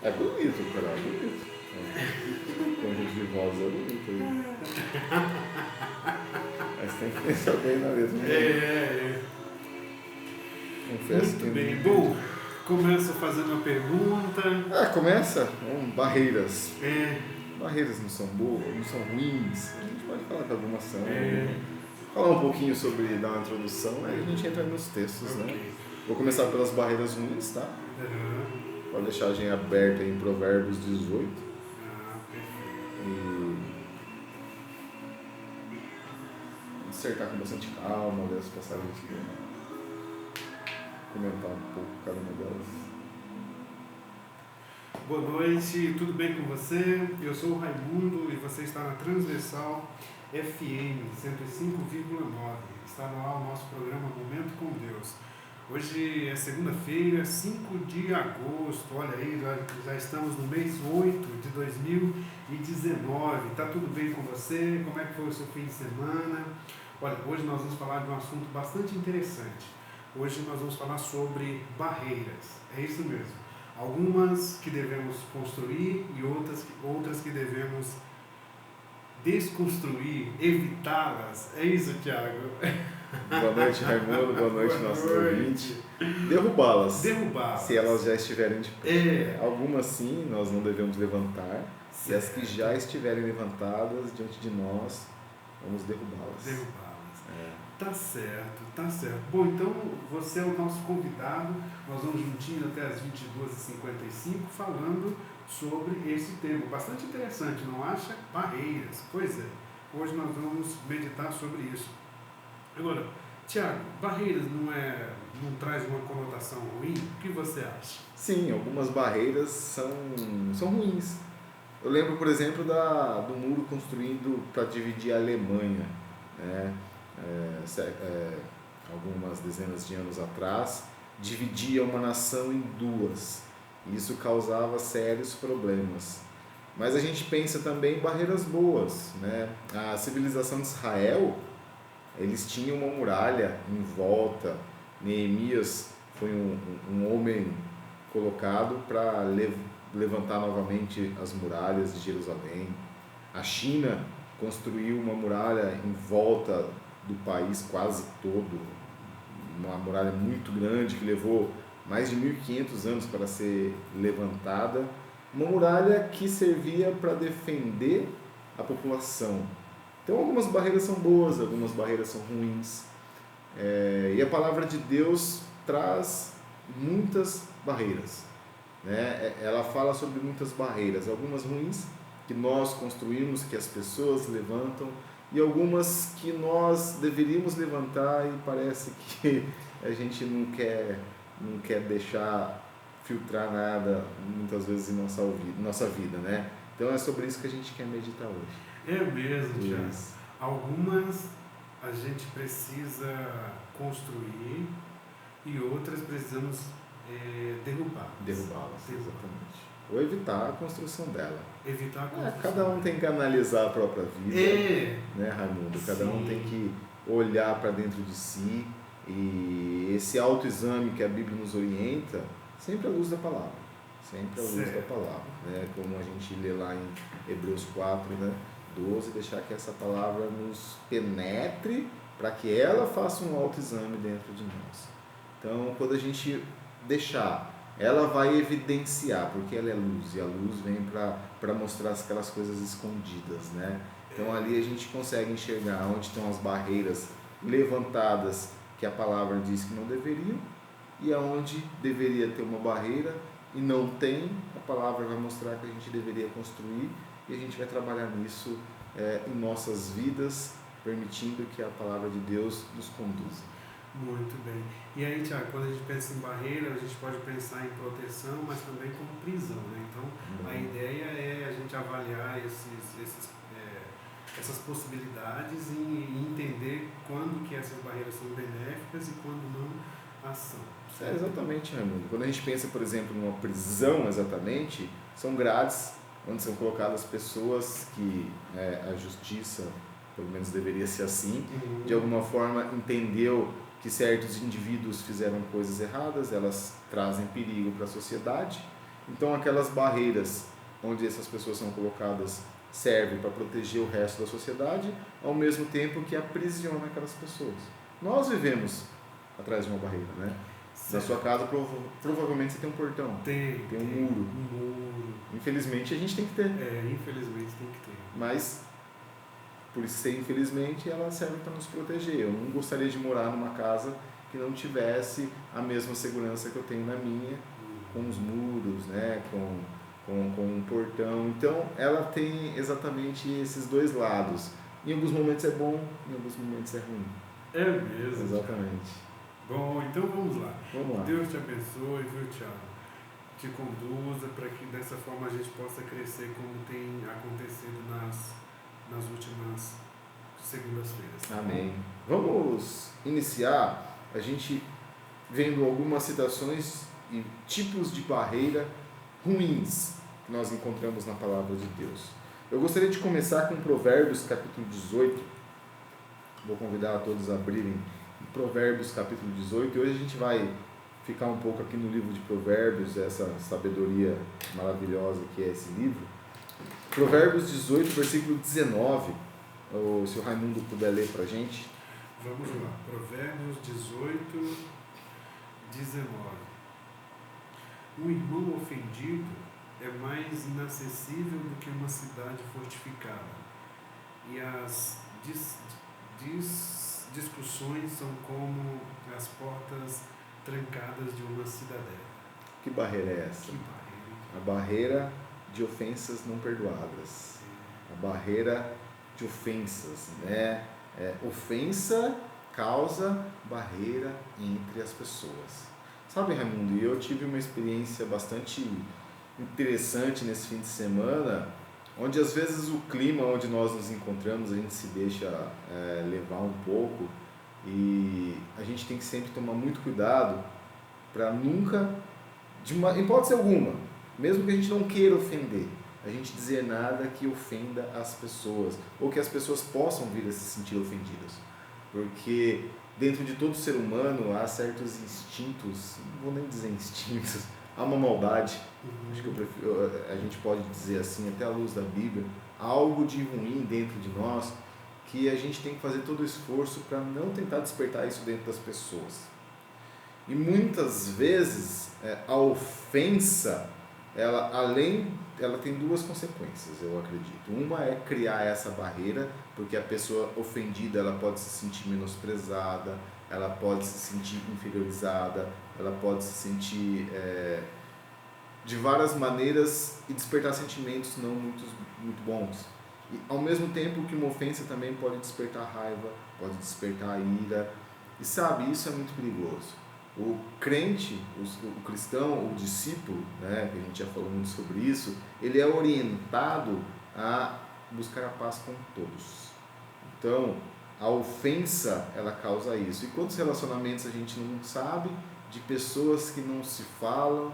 É bonito, cara, é bonito. O conjunto de voz é bonito aí. Mas tem que pensar bem na letra. Confesso Muito que bem. não... Bom, começo fazendo uma pergunta. Começa com barreiras. É, Barreiras não são boas, não são ruins. A gente pode falar que algumas são. é, Falar um pouquinho sobre, dar uma introdução, aí a gente entra nos textos, né? ok. Vou começar pelas barreiras ruins, tá? Aham. Pode deixar a gente aberta em Provérbios 18. Perfeito. E dissertar com bastante calma dessas passagens aqui. Comentar um pouco cada uma delas. Boa noite, tudo bem com você? Eu sou o Raimundo e você está na Transversal FM 105,9. Está no ar o nosso programa Momento com Deus. Hoje é segunda-feira, 5 de agosto. Olha aí, já estamos no mês 8 de 2019. Está tudo bem com você? Como é que foi o seu fim de semana? Olha, hoje nós vamos falar de um assunto bastante interessante. Hoje nós vamos falar sobre barreiras. É isso mesmo. Algumas que devemos construir e outras que devemos desconstruir, evitá-las. É isso, Thiago? Boa noite, Raimundo. Boa noite, nossos ouvintes. Derrubá-las. Se elas já estiverem de pé. Algumas sim, nós não devemos levantar. E as que já estiverem levantadas diante de nós, vamos derrubá-las. Tá certo, tá certo. Bom, então você é o nosso convidado. Nós vamos juntinho até as 22h55 falando sobre esse tema. Bastante interessante, não acha? Barreiras. Pois é. Hoje nós vamos meditar sobre isso. Agora, Tiago, barreiras não traz uma conotação ruim? O que você acha? Sim, algumas barreiras são ruins. Eu lembro, por exemplo, do muro construído para dividir a Alemanha, né? Algumas dezenas de anos atrás, dividia uma nação em duas. E isso causava sérios problemas. Mas a gente pensa também em barreiras boas, né? A civilização de Israel, eles tinham uma muralha em volta. Neemias foi um homem colocado para levantar novamente as muralhas de Jerusalém. A China construiu uma muralha em volta do país quase todo, uma muralha muito grande que levou mais de 1500 anos para ser levantada, uma muralha que servia para defender a população. Então algumas barreiras são boas, algumas barreiras são ruins, e a palavra de Deus traz muitas barreiras, né? Ela fala sobre muitas barreiras, algumas ruins que nós construímos, que as pessoas levantam, e algumas que nós deveríamos levantar e parece que a gente não quer deixar filtrar nada muitas vezes em nossa vida, né? Então é sobre isso que a gente quer meditar hoje. É mesmo, Tiago. Algumas a gente precisa construir e outras precisamos derrubá-las. Derrubá-las, exatamente. Ou evitar a construção dela. Evitar a construção. Cada um tem que analisar a própria vida, né, Raimundo? Cada um tem que olhar para dentro de si, e esse autoexame que a Bíblia nos orienta, sempre à luz da palavra. Sempre à luz da palavra, né? Como a gente lê lá em Hebreus 4, né, 12, deixar que essa palavra nos penetre para que ela faça um autoexame dentro de nós. Então, quando a gente deixar, ela vai evidenciar, porque ela é luz, e a luz vem para mostrar aquelas coisas escondidas, né? Então ali a gente consegue enxergar onde estão as barreiras levantadas que a palavra diz que não deveriam, e aonde deveria ter uma barreira e não tem, a palavra vai mostrar que a gente deveria construir, e a gente vai trabalhar nisso em nossas vidas, permitindo que a palavra de Deus nos conduza. Muito bem. E aí, Tiago, quando a gente pensa em barreira, a gente pode pensar em proteção, mas também como prisão, né? Então, a ideia é a gente avaliar essas possibilidades e entender quando que essas barreiras são benéficas e quando não as são. Exatamente, Raimundo. Quando a gente pensa, por exemplo, numa prisão, exatamente, são grades onde são colocadas pessoas que a justiça, pelo menos deveria ser assim, de alguma forma entendeu que certos indivíduos fizeram coisas erradas, elas trazem perigo para a sociedade, Então aquelas barreiras onde essas pessoas são colocadas servem para proteger o resto da sociedade, ao mesmo tempo que aprisiona aquelas pessoas. Nós vivemos atrás de uma barreira, né? Na sua casa provavelmente você tem um portão, tem um muro. Um muro. Infelizmente a gente tem que ter. Infelizmente tem que ter. Mas, por ser infelizmente, ela serve para nos proteger. Eu não gostaria de morar numa casa que não tivesse a mesma segurança que eu tenho na minha, com os muros, né? com um portão. Então, ela tem exatamente esses dois lados. Em alguns momentos é bom, em alguns momentos é ruim. É mesmo. Exatamente. Bom, então vamos lá. Vamos lá. Deus te abençoe, viu, Thiago? Te conduza para que dessa forma a gente possa crescer como tem acontecido nas últimas segundas-feiras. Amém. Vamos iniciar a gente vendo algumas citações e tipos de barreira ruins que nós encontramos na palavra de Deus. Eu gostaria de começar com Provérbios capítulo 18. Vou convidar a todos a abrirem Provérbios capítulo 18. E hoje a gente vai ficar um pouco aqui no livro de Provérbios, essa sabedoria maravilhosa que é esse livro. Provérbios 18, versículo 19. Se o Raimundo puder ler para a gente. Vamos lá. Provérbios 18, 19. Um irmão ofendido é mais inacessível do que uma cidade fortificada, e as discussões são como as portas trancadas de uma cidadela. Que barreira é essa? Que barreira? A barreira de ofensas não perdoadas. A barreira de ofensas, né? Ofensa causa barreira entre as pessoas. Sabe, Raimundo, eu tive uma experiência bastante interessante nesse fim de semana, onde às vezes o clima onde nós nos encontramos, a gente se deixa levar um pouco, e a gente tem que sempre tomar muito cuidado para nunca, de uma hipótese alguma, mesmo que a gente não queira ofender, a gente dizer nada que ofenda as pessoas, ou que as pessoas possam vir a se sentir ofendidas. Porque dentro de todo ser humano há certos instintos, não vou nem dizer instintos, há uma maldade, acho que a gente pode dizer assim, até à luz da Bíblia, há algo de ruim dentro de nós, que a gente tem que fazer todo o esforço para não tentar despertar isso dentro das pessoas. E muitas vezes a ofensa, ela tem duas consequências, eu acredito. Uma é criar essa barreira, porque a pessoa ofendida ela pode se sentir menosprezada, ela pode se sentir inferiorizada, ela pode se sentir de várias maneiras e despertar sentimentos não muito bons. E ao mesmo tempo que uma ofensa também pode despertar raiva, pode despertar ira. E sabe, isso é muito perigoso. O crente, o cristão, o discípulo, né, que a gente já falou muito sobre isso, ele é orientado a buscar a paz com todos. Então, a ofensa, ela causa isso. E quantos relacionamentos a gente não sabe, de pessoas que não se falam,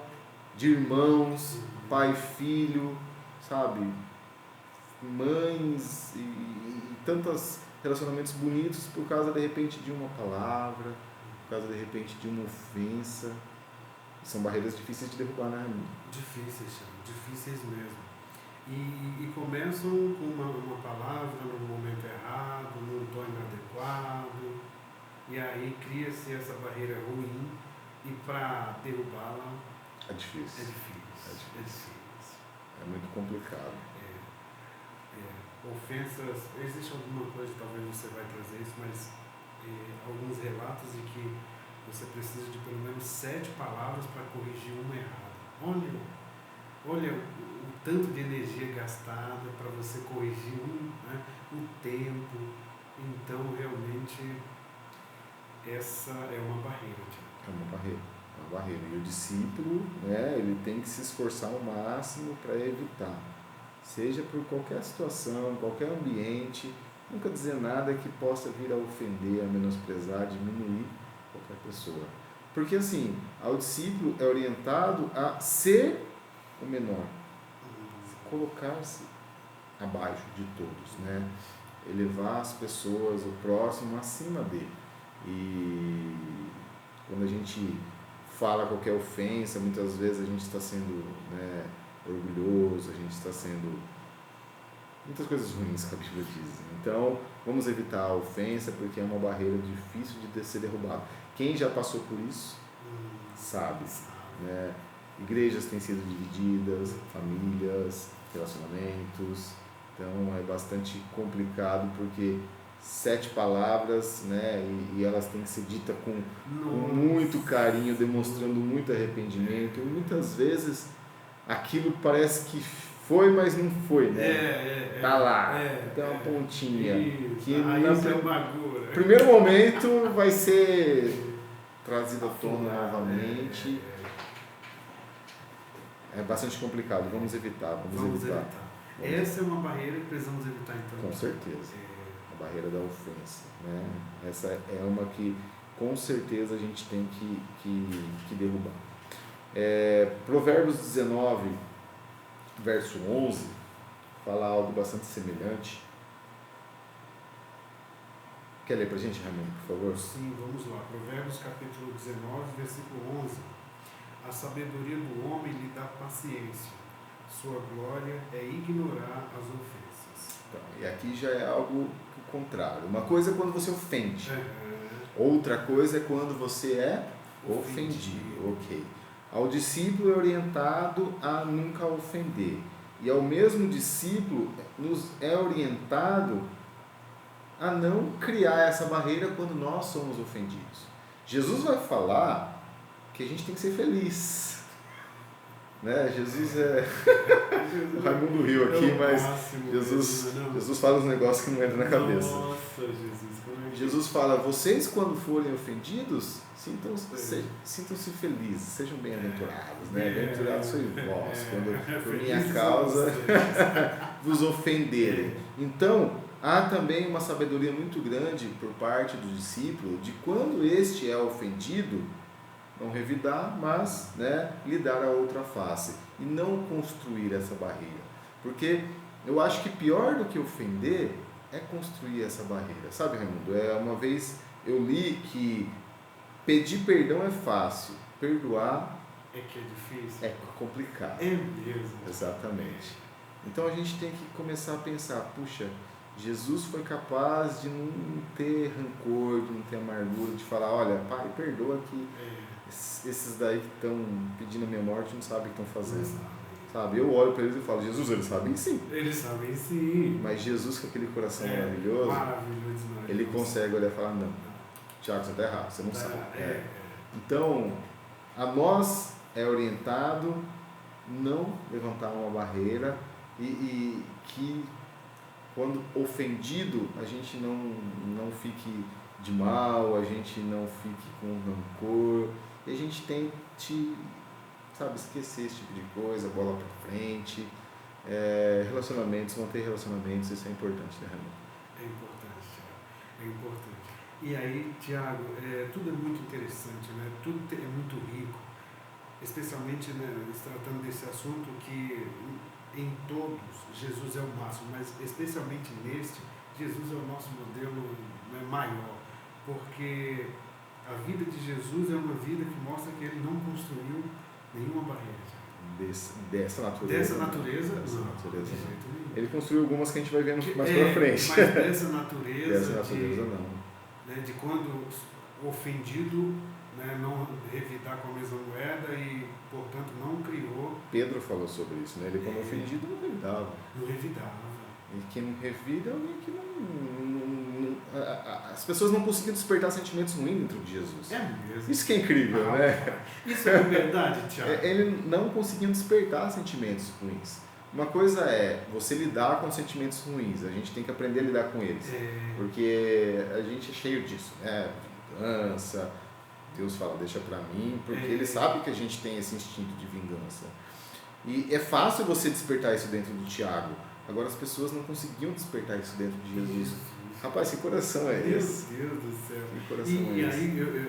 de irmãos, pai e filho, sabe, mães e tantos relacionamentos bonitos por causa, de repente, de uma palavra, por causa, de repente, de uma ofensa. São barreiras difíceis de derrubar, né, amigo? Difíceis mesmo. E começam com uma palavra no momento errado, num tom inadequado, e aí cria-se essa barreira ruim, e para derrubá-la é difícil. É muito complicado. Ofensas, existe alguma coisa, talvez você vai trazer isso, mas alguns relatos de que você precisa de pelo menos 7 palavras para corrigir uma errada. Olha o tanto de energia gastada para você corrigir o tempo. Então, realmente, essa é uma barreira. É uma barreira. E o discípulo, né, ele tem que se esforçar ao máximo para evitar. Seja por qualquer situação, qualquer ambiente, nunca dizer nada que possa vir a ofender, a menosprezar, a diminuir qualquer pessoa. Porque assim, o discípulo é orientado a ser o menor, colocar-se abaixo de todos, né? Elevar as pessoas, o próximo, acima dele. E quando a gente fala qualquer ofensa, muitas vezes a gente está sendo, né, orgulhoso, a gente está sendo muitas coisas ruins que a Bíblia diz. Então, vamos evitar a ofensa, porque é uma barreira difícil de ser derrubada. Quem já passou por isso, sabe, né? Igrejas têm sido divididas, famílias, relacionamentos, então é bastante complicado, porque 7 palavras, né, e elas têm que ser ditas com muito carinho, demonstrando muito arrependimento, e muitas vezes aquilo parece que foi, mas não foi, né? Tá lá, tem uma pontinha, que no primeiro momento vai ser trazida à tona novamente. É bastante complicado, vamos evitar. Essa é uma barreira que precisamos evitar, então. Com certeza, a barreira da ofensa, né? Essa é uma que com certeza a gente tem que derrubar. Provérbios 19, verso 11, fala algo bastante semelhante. Quer ler pra gente, Raimundo, por favor? Sim, vamos lá. Provérbios capítulo 19, versículo 11. A sabedoria do homem lhe dá paciência, sua glória é ignorar as ofensas. Então, e aqui já é algo contrário. Uma coisa é quando você ofende, outra coisa é quando você é ofendido. Ok. Ao discípulo é orientado a nunca ofender, e ao mesmo discípulo nos é orientado a não criar essa barreira quando nós somos ofendidos. Jesus vai falar que a gente tem que ser feliz, né? Jesus o Raimundo riu aqui, mas Jesus fala uns negócios que não entram na cabeça. Nossa, Jesus. Jesus fala: vocês quando forem ofendidos, sintam-se felizes, sejam bem-aventurados, né? Bem-aventurados sois vós, quando por minha causa vos ofenderem. Então, há também uma sabedoria muito grande por parte do discípulo de quando este é ofendido, não revidar, mas, né, lhe dar a outra face e não construir essa barreira. Porque eu acho que pior do que ofender é construir essa barreira. Sabe, Raimundo? Uma vez eu li que pedir perdão é fácil, perdoar é que é difícil. É complicado. É mesmo. Exatamente. Então a gente tem que começar a pensar, puxa, Jesus foi capaz de não ter rancor, de não ter amargura, de falar, olha, pai, perdoa que esses daí que estão pedindo a minha morte não sabem o que estão fazendo. Sabe? Eu olho para eles e falo, Jesus, eles sabem sim. Eles sabem sim. Mas Jesus, com aquele coração maravilhoso, ele consegue olhar e falar, não, Tiago, você está errado, você não sabe. Então, a nós é orientado não levantar uma barreira e que quando ofendido a gente não fique de mal, a gente não fique com rancor, e a gente tente, sabe, esquecer esse tipo de coisa, bola pra frente, relacionamentos, manter relacionamentos, isso é importante, né, Raimundo? É importante, Tiago, é importante. E aí, Tiago, tudo é muito interessante, né? Tudo é muito rico, especialmente, né, se tratando desse assunto que em todos Jesus é o máximo, mas especialmente neste, Jesus é o nosso modelo, né, maior, porque a vida de Jesus é uma vida que mostra que ele não construiu nenhuma barreira. Dessa natureza. Dessa natureza, Ele construiu algumas que a gente vai ver mais pra frente. Mas dessa natureza, não. Né, de quando ofendido, né, não revidar com a mesma moeda e, portanto, não criou. Pedro falou sobre isso, né? Ele, quando ofendido, não revidava. Não revidava. E quem não revida é alguém que não. As pessoas não conseguiam despertar sentimentos ruins dentro de Jesus. É mesmo. Isso que é incrível, né? Isso é verdade, Tiago. Ele não conseguiam despertar sentimentos ruins. Uma coisa é você lidar com sentimentos ruins, a gente tem que aprender a lidar com eles. Porque a gente é cheio disso, né? Vingança. Deus fala, deixa pra mim, porque Ele sabe que a gente tem esse instinto de vingança. E é fácil você despertar isso dentro do Tiago. Agora as pessoas não conseguiam despertar isso dentro de Jesus. Rapaz, que coração é esse? Meu Deus do céu. Que coração é esse? E aí,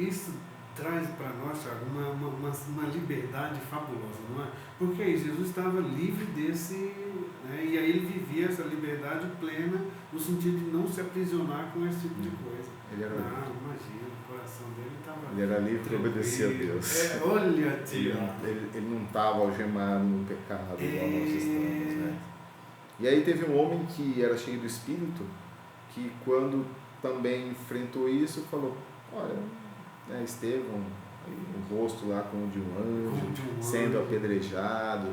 isso traz para nós, Tiago, uma liberdade fabulosa, não é? Porque aí Jesus estava livre Né? E aí ele vivia essa liberdade plena no sentido de não se aprisionar com esse tipo de coisa. Ele era livre. Imagina, o coração dele estava... Ele era livre e obedecia a Deus. Olha, Tiago. Ele não estava algemado no pecado igual nós estamos, né? E aí teve um homem que era cheio do Espírito, que quando também enfrentou isso, falou, olha, né, Estevão, o rosto lá como de um anjo, sendo apedrejado,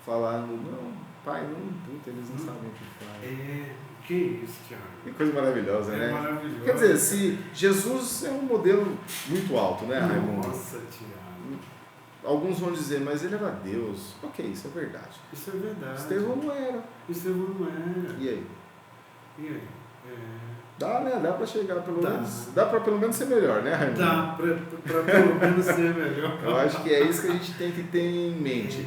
falando, não, pai, não, puta, eles não sabem o que fazem. Que isso, Tiago. Que coisa maravilhosa, né? Maravilhoso. Quer dizer, se Jesus é um modelo muito alto, né, Raimundo? Nossa, Tiago. Alguns vão dizer, mas ele era Deus. Ok, isso é verdade. Isso é verdade. Estevão não era. Estevão não era. E aí? E aí? Dá, né? Dá pra chegar pelo menos. Dá pra pelo menos ser melhor, né, Raimundo? Dá pra pelo menos ser melhor. Eu acho que é isso que a gente tem que ter em mente.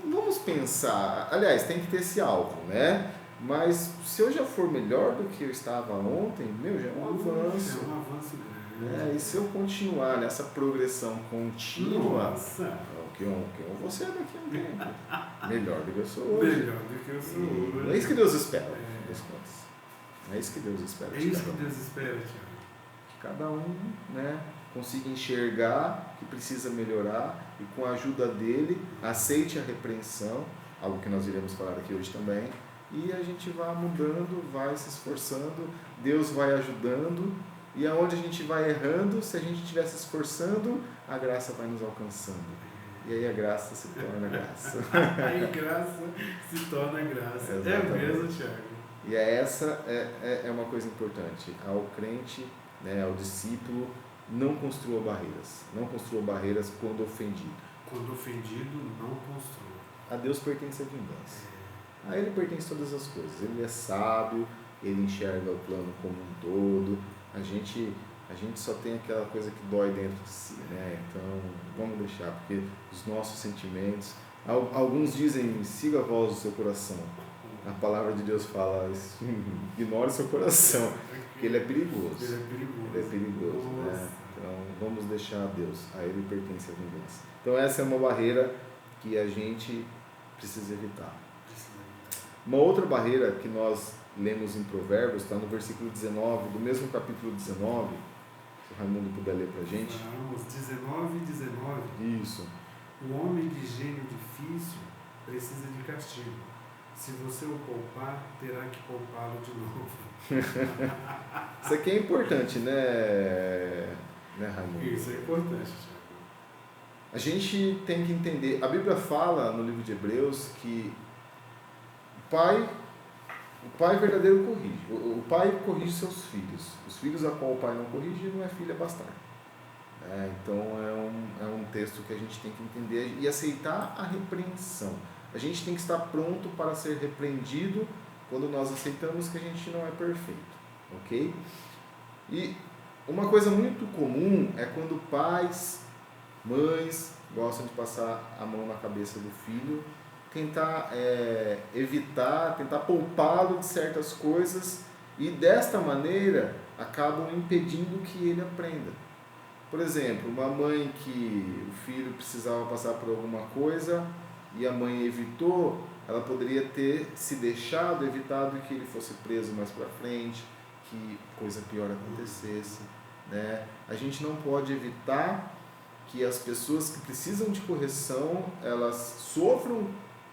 Vamos pensar. Aliás, tem que ter esse alvo, né? Mas se eu já for melhor do que eu estava ontem, meu, já é um avanço. É um avanço grande. Né? E se eu continuar nessa progressão contínua, Nossa. o que eu vou ser daqui a um tempo. Melhor do que eu sou hoje. Melhor do que eu sou hoje. É isso que Deus espera, das contas. É isso que Deus espera. É isso que Deus espera, Tiago. Que cada um, né, consiga enxergar que precisa melhorar e com a ajuda dele aceite a repreensão, algo que nós iremos falar aqui hoje também, e a gente vai mudando, vai se esforçando, Deus vai ajudando, e aonde a gente vai errando, se a gente estiver se esforçando, a graça vai nos alcançando. E aí a graça se torna graça. Aí graça se torna graça. Exatamente. É mesmo, Tiago. E essa é uma coisa importante. Ao crente, né, ao discípulo, não construa barreiras. Não construa barreiras quando ofendido. Quando ofendido, não construa. A Deus pertence a vingança. A Ele pertence todas as coisas. Ele é sábio, Ele enxerga o plano como um todo. A gente só tem aquela coisa que dói dentro de si, né? Então, vamos deixar, porque os nossos sentimentos... Alguns dizem, siga a voz do seu coração. A palavra de Deus fala, ignore seu coração, porque ele é perigoso. Ele é perigoso. Ele é perigoso, né? Então, vamos deixar a Deus. A Ele pertence a vingança. Então, essa é uma barreira que a gente precisa evitar. Uma outra barreira que nós lemos em Provérbios, está no versículo 19, do mesmo capítulo 19, se o Raimundo puder ler para a gente. Vamos, 19 e 19. Isso. O homem de gênio difícil precisa de castigo. Se você o poupar, terá que poupá-lo de novo. Isso aqui é importante, né Raimundo? Isso é importante, Tiago. A gente tem que entender, a Bíblia fala no livro de Hebreus que o pai verdadeiro corrige. O pai corrige seus filhos. Os filhos a qual o pai não corrige não é filho, é bastardo. Então é um texto que a gente tem que entender e aceitar a repreensão. A gente tem que estar pronto para ser repreendido quando nós aceitamos que a gente não é perfeito. Ok? E uma coisa muito comum é quando pais, mães gostam de passar a mão na cabeça do filho, tentar evitar, tentar poupá-lo de certas coisas e desta maneira acabam impedindo que ele aprenda. Por exemplo, uma mãe que o filho precisava passar por alguma coisa e a mãe evitou, ela poderia ter se deixado, evitado que ele fosse preso mais para frente, que coisa pior acontecesse, né? A gente não pode evitar que as pessoas que precisam de correção, elas sofram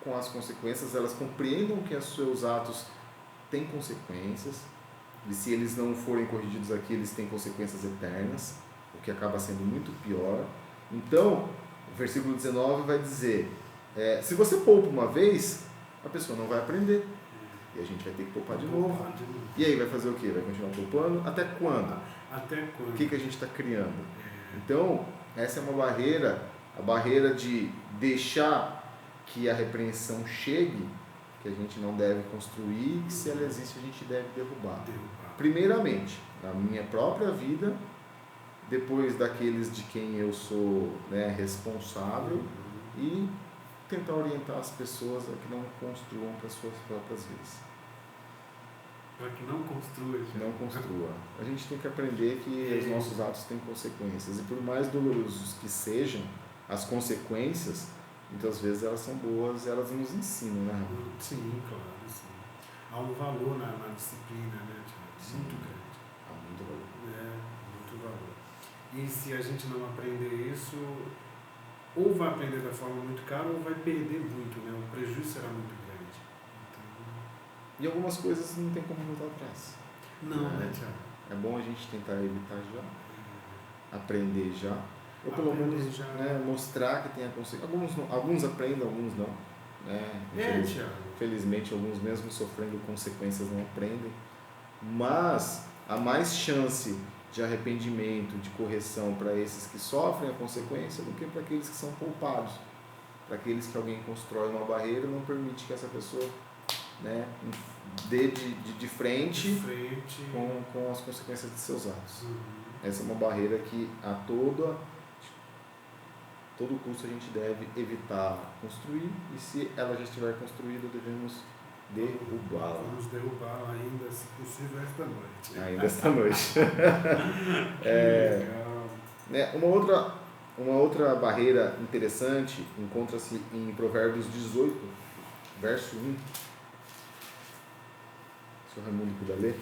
com as consequências, elas compreendam que os seus atos têm consequências, e se eles não forem corrigidos aqui, eles têm consequências eternas, o que acaba sendo muito pior. Então, o versículo 19 vai dizer, se você poupa uma vez, a pessoa não vai aprender, e a gente vai ter que poupar de novo. E aí vai fazer o quê? Vai continuar poupando? Até quando? Até quando? O que a gente está criando? Então, essa é uma barreira, a barreira de deixar que a repreensão chegue, que a gente não deve construir, e se ela existe a gente deve derrubar. Primeiramente, na minha própria vida, depois daqueles de quem eu sou, né, responsável, e tentar orientar as pessoas a que não construam para suas próprias vidas. Para que não construa. Não construa. A gente tem que aprender que os nossos atos têm consequências, e por mais dolorosos que sejam as consequências, muitas vezes elas são boas, elas nos ensinam, né, Ramon? Sim, claro, sim. Há um valor na disciplina, né, Tiago? Muito grande. Há muito valor. Muito valor. E se a gente não aprender isso, ou vai aprender da forma muito cara, ou vai perder muito, né? O prejuízo será muito grande. Então... E algumas coisas não tem como voltar atrás. Não, né, Tiago? É bom a gente tentar evitar já, aprender já, ou pelo Aprender menos já. né, mostrar que tem a consequência. Alguns aprendem, alguns não. Né? Tiago. Felizmente, alguns mesmo sofrendo consequências não aprendem. Mas há mais chance de arrependimento, de correção para esses que sofrem a consequência do que para aqueles que são poupados. Para aqueles que alguém constrói uma barreira e não permite que essa pessoa né, dê de frente com as consequências de seus atos. Essa é uma barreira que a todo custo a gente deve evitar construir, e se ela já estiver construída, devemos derrubá-la. Vamos derrubá-la ainda, se possível, esta noite. Ainda esta noite. Né, uma outra barreira interessante encontra-se em Provérbios 18, verso 1. Se o Raimundo puder ler.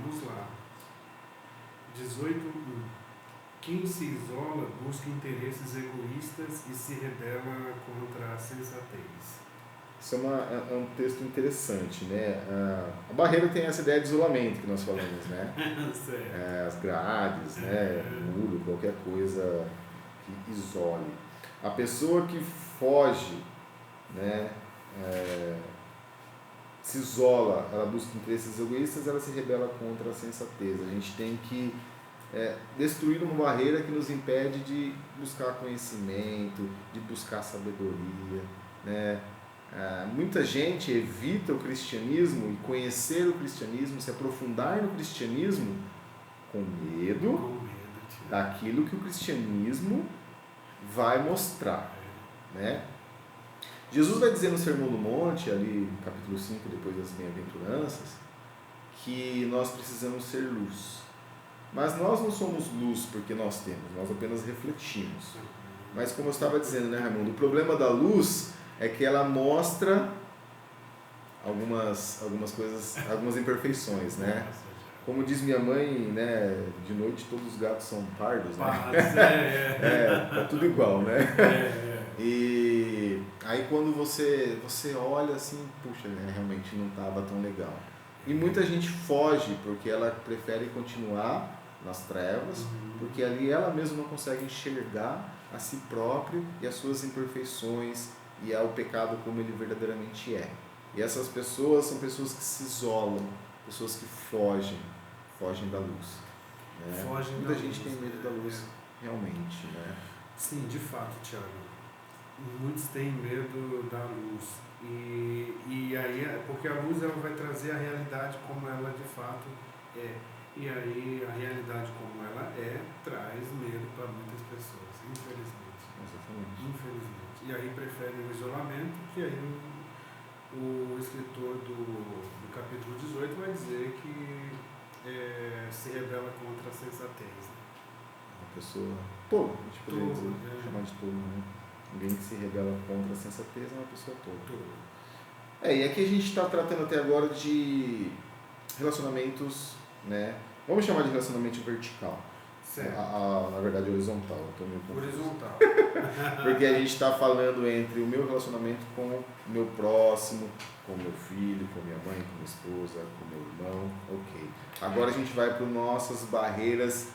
Vamos lá. 18:1. Quem se isola busca interesses egoístas e se rebela contra a sensatez. Isso é um texto interessante, né? A barreira tem essa ideia de isolamento que nós falamos, né? As grades, né? Muro, qualquer coisa que isole. A pessoa que foge, né? Se isola, ela busca interesses egoístas, ela se rebela contra a sensatez. A gente tem que destruir uma barreira que nos impede de buscar conhecimento, de buscar sabedoria, né? Muita gente evita o cristianismo e conhecer o cristianismo, se aprofundar no cristianismo com medo daquilo que o cristianismo vai mostrar, né? Jesus vai dizer no Sermão do Monte, ali no capítulo 5, depois das bem-aventuranças, que nós precisamos ser luz. Mas nós não somos luz porque nós temos, nós apenas refletimos. Mas como eu estava dizendo, né, Raimundo, o problema da luz é que ela mostra algumas coisas, algumas imperfeições, né? Como diz minha mãe, né, de noite todos os gatos são pardos, né? Tá tudo igual, né? E aí quando você olha assim, puxa, né, realmente não estava tão legal. E muita gente foge porque ela prefere continuar nas trevas, porque ali ela mesma não consegue enxergar a si própria e as suas imperfeições e o pecado como ele verdadeiramente é. E essas pessoas são pessoas que se isolam, pessoas que fogem da luz. Né? Muita gente tem medo da luz, realmente. Né? Sim, de fato, Tiago. Muitos têm medo da luz. E aí, porque a luz ela vai trazer a realidade como ela de fato é. E aí, a realidade como ela traz medo para muitas pessoas, infelizmente. Exatamente. Infelizmente. E aí preferem o isolamento, que aí o escritor do capítulo 18 vai dizer que se rebela contra a sensatez. Né? Uma pessoa tola, a gente poderia chamar de tolo, né? Alguém que se rebela contra a sensatez é uma pessoa tola. E aqui a gente está tratando até agora de relacionamentos, né? Vamos chamar de relacionamento vertical. Na verdade, horizontal. Horizontal. Porque a gente está falando entre o meu relacionamento com o meu próximo, com o meu filho, com minha mãe, com minha esposa, com meu irmão. Ok. Agora a gente vai para nossas barreiras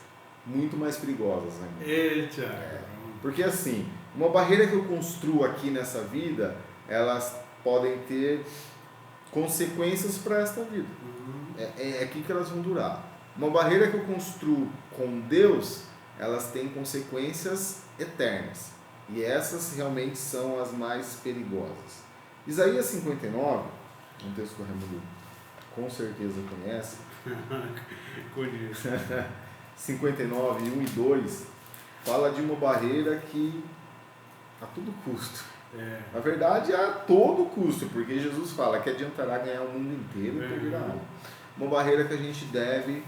muito mais perigosas, né? Porque assim, uma barreira que eu construo aqui nessa vida, elas podem ter consequências para esta vida. É aqui que elas vão durar. Uma barreira que eu construo com Deus, elas têm consequências eternas. E essas realmente são as mais perigosas. Isaías 59, um texto que o Raimundo com certeza conhece. Conheço. 59, 1 e 2, fala de uma barreira que a todo custo. Na verdade, a todo custo, porque Jesus fala que adiantará ganhar o mundo inteiro e perder a alma. Uma barreira que a gente deve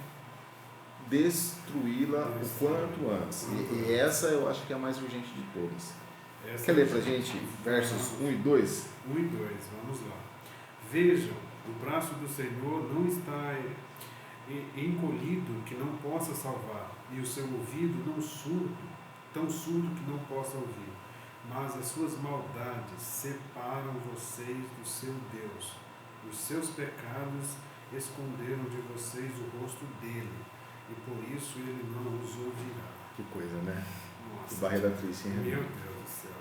destruí-la o quanto antes. E essa eu acho que é a mais urgente de todas. Quer ler pra gente versos 1 e 2? 1 e 2, vamos lá. Vejam, o braço do Senhor não está encolhido que não possa salvar, e o seu ouvido não surdo, tão surdo que não possa ouvir. Mas as suas maldades separam vocês do seu Deus. Os seus pecados esconderam de vocês o rosto dele, e por isso ele não os ouvirá. Que coisa, né? Nossa, Que barreira triste, hein? meu Deus do céu.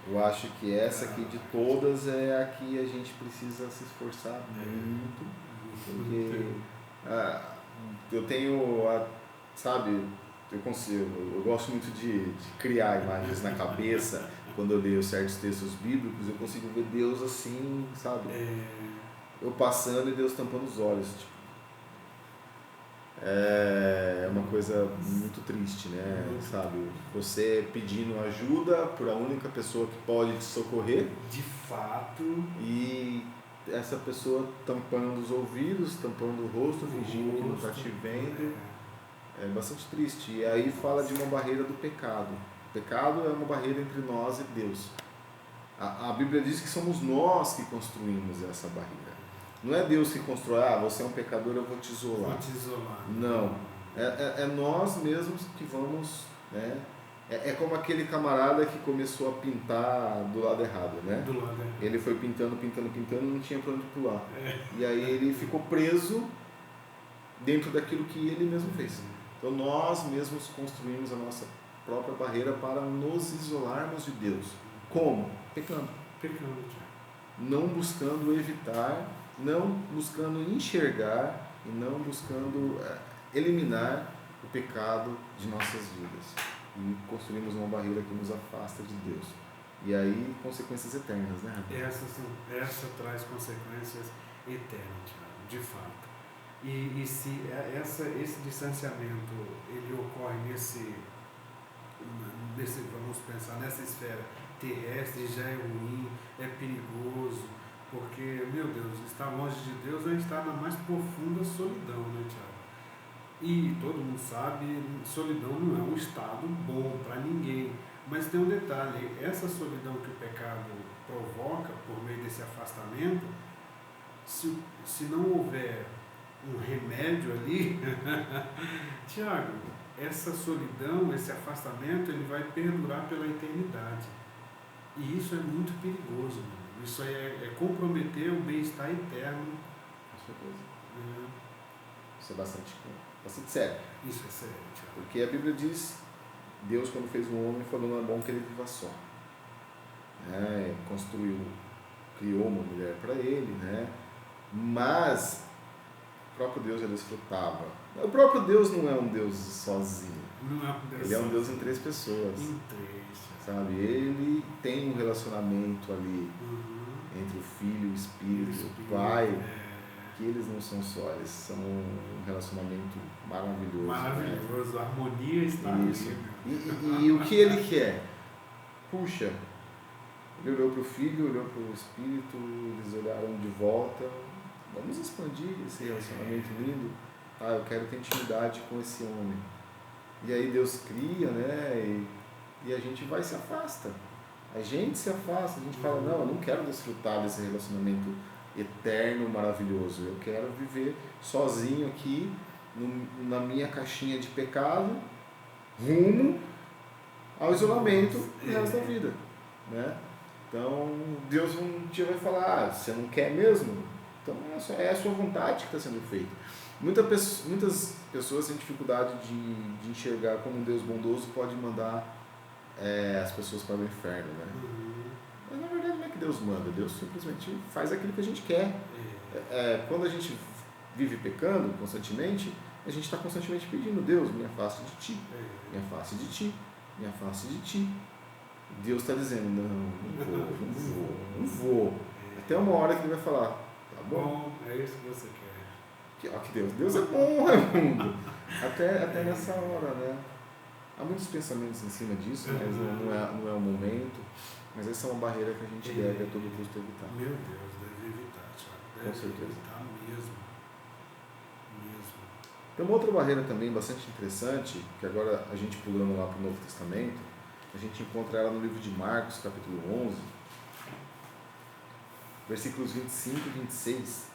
Eu acho que essa aqui de todas é a que a gente precisa se esforçar muito, porque eu tenho, sabe, eu gosto muito de criar imagens na cabeça. Quando eu leio certos textos bíblicos, eu consigo ver Deus assim, sabe? Eu passando e Deus tampando os olhos. Tipo, é uma coisa muito triste, né? Sabe? Você pedindo ajuda por a única pessoa que pode te socorrer. De fato. E essa pessoa tampando os ouvidos, tampando o rosto, fingindo que não está te vendo. É bastante triste. E aí fala de uma barreira do pecado. O pecado é uma barreira entre nós e Deus. A Bíblia diz que somos nós que construímos essa barreira. Não é Deus que constrói, você é um pecador, eu vou te isolar. Não. É nós mesmos que vamos, né? É como aquele camarada que começou a pintar do lado errado, né? Do lado errado. Ele foi pintando, não tinha para onde pular. E aí ele ficou preso dentro daquilo que ele mesmo fez. Então nós mesmos construímos a nossa própria barreira para nos isolarmos de Deus. Como? Pecando. Não buscando evitar, não buscando enxergar e não buscando eliminar o pecado de nossas vidas. E construímos uma barreira que nos afasta de Deus. E aí, consequências eternas, né? Essa traz consequências eternas, de fato. E se esse distanciamento ele ocorre nesse, vamos pensar, nessa esfera terrestre, já é ruim, é perigoso, porque, meu Deus, estar longe de Deus é estar na mais profunda solidão, né, Tiago? E todo mundo sabe, solidão não é um estado bom para ninguém. Mas tem um detalhe, essa solidão que o pecado provoca por meio desse afastamento, se não houver um remédio ali, Tiago, essa solidão, esse afastamento, ele vai perdurar pela eternidade. E isso é muito perigoso, mano. Isso é comprometer o bem-estar eterno. Com certeza. Isso é bastante sério. Isso é sério, Tiago. Porque a Bíblia diz, Deus quando fez o homem falou, não é bom que ele viva só. Criou uma mulher para ele, né? Mas o próprio Deus já desfrutava. O próprio Deus não é um Deus sozinho. Não é um Deus Ele é um Deus em três pessoas. Sabe? Ele tem um relacionamento ali entre o Filho, o Espírito, o Pai, que eles não são só, eles são um relacionamento maravilhoso. Maravilhoso, a harmonia está isso. E o que ele quer? Puxa, ele olhou para o Filho, olhou para o Espírito, eles olharam de volta. Vamos expandir esse relacionamento lindo. Eu quero ter intimidade com esse homem. E aí Deus cria, né? E a gente vai e se afasta. A gente se afasta, a gente fala, não, eu não quero desfrutar desse relacionamento eterno, maravilhoso. Eu quero viver sozinho aqui, na minha caixinha de pecado, rumo ao isolamento do resto da vida, né? Então, Deus um dia vai falar, você não quer mesmo? Então, é a sua vontade que está sendo feita. Muitas pessoas têm dificuldade de enxergar como um Deus bondoso pode mandar as pessoas para o inferno, né? Mas na verdade não é que Deus manda, Deus simplesmente faz aquilo que a gente quer. Quando a gente vive pecando constantemente, a gente está constantemente pedindo, Deus, me afaste de ti, me afaste de ti, me afaste de ti. Deus está dizendo, não vou. Até uma hora que ele vai falar, tá bom, é isso que você quer. Que Deus é bom, Raimundo. Até nessa hora, né? Há muitos pensamentos em cima disso, mas não é o momento. Mas essa é uma barreira que a gente deve a todo custo evitar. Meu Deus, deve evitar, Tiago. Com certeza. Evitar mesmo. Tem uma outra barreira também bastante interessante, que agora a gente pulando lá para o Novo Testamento, A gente encontra ela no livro de Marcos, capítulo 11, versículos 25 e 26.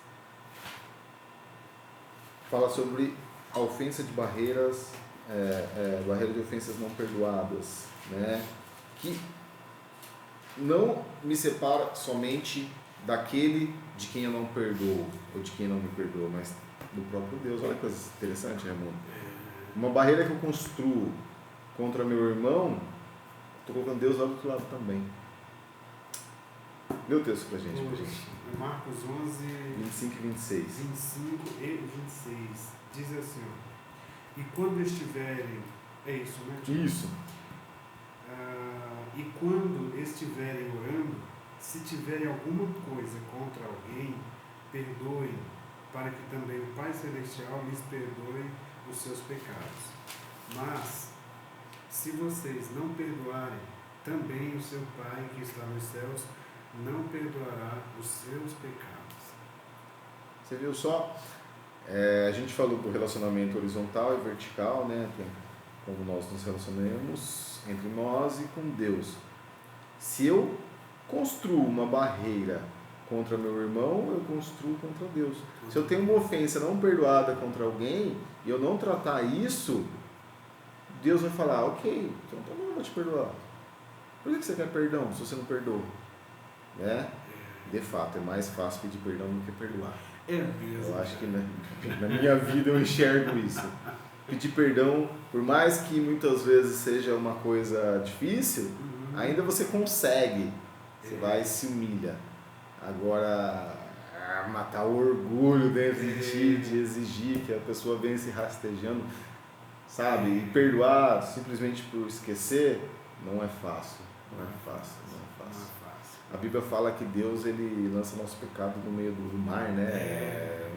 Fala sobre a ofensa de barreira de ofensas não perdoadas, né? Que não me separa somente daquele de quem eu não perdoo, ou de quem não me perdoa, mas do próprio Deus. Olha que coisa interessante, Raimundo. Uma barreira que eu construo contra meu irmão, estou colocando Deus lá do outro lado também. Lê o texto pra gente. Marcos 11, 25 e 26. 25 e 26. Diz assim, ó, e quando estiverem... É isso, né? Isso. E quando estiverem orando, se tiverem alguma coisa contra alguém, perdoem, para que também o Pai Celestial lhes perdoe os seus pecados. Mas, se vocês não perdoarem, também o seu Pai que está nos céus não perdoará os seus pecados. Você viu só? A gente falou do relacionamento horizontal e vertical, né? Como nós nos relacionamos entre nós e com Deus. Se eu construo uma barreira contra meu irmão, eu construo contra Deus. Se eu tenho uma ofensa não perdoada contra alguém e eu não tratar isso, Deus vai falar, ok, então tá bom, eu vou te perdoar. Por que você quer perdão se você não perdoa? Né? De fato, é mais fácil pedir perdão do que perdoar. É mesmo. Eu acho que na minha vida eu enxergo isso. Pedir perdão, por mais que muitas vezes seja uma coisa difícil, ainda você consegue. Você vai e se humilha. Agora, matar o orgulho dentro de ti, de exigir que a pessoa venha se rastejando, sabe? E perdoar simplesmente por esquecer, não é fácil. Não é fácil. A Bíblia fala que Deus ele lança nosso pecado no meio do mar, né?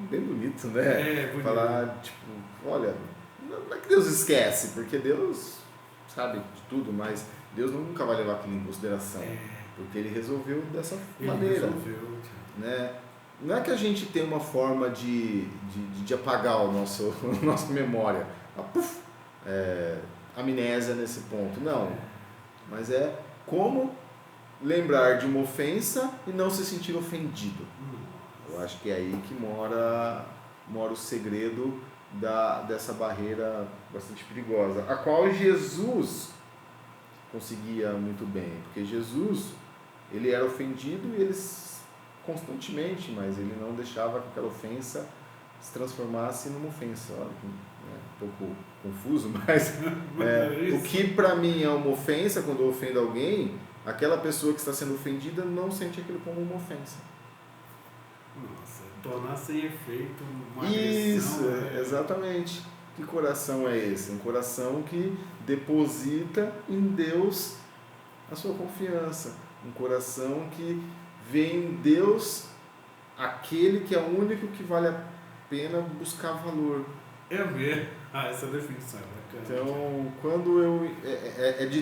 Bem bonito, né? Bonito. Falar, tipo, olha, não é que Deus esquece, porque Deus sabe de tudo, mas Deus nunca vai levar aquilo em consideração, porque Ele resolveu dessa maneira. Né? Não é que a gente tem uma forma de apagar a nossa memória, amnésia nesse ponto, não. Mas é como lembrar de uma ofensa e não se sentir ofendido. Eu acho que é aí que mora o segredo dessa barreira bastante perigosa, a qual Jesus conseguia muito bem, porque Jesus, ele era ofendido e eles constantemente, mas ele não deixava que aquela ofensa se transformasse numa ofensa. Olha, um pouco confuso, mas o que para mim é uma ofensa, quando eu ofendo alguém, aquela pessoa que está sendo ofendida não sente aquilo como uma ofensa. Nossa, tornar sem efeito uma Isso, agressão. Exatamente. Que coração é esse? Um coração que deposita em Deus a sua confiança. Um coração que vê em Deus aquele que é o único que vale a pena buscar valor. É mesmo. Essa definição é bacana. Então, quando eu... é de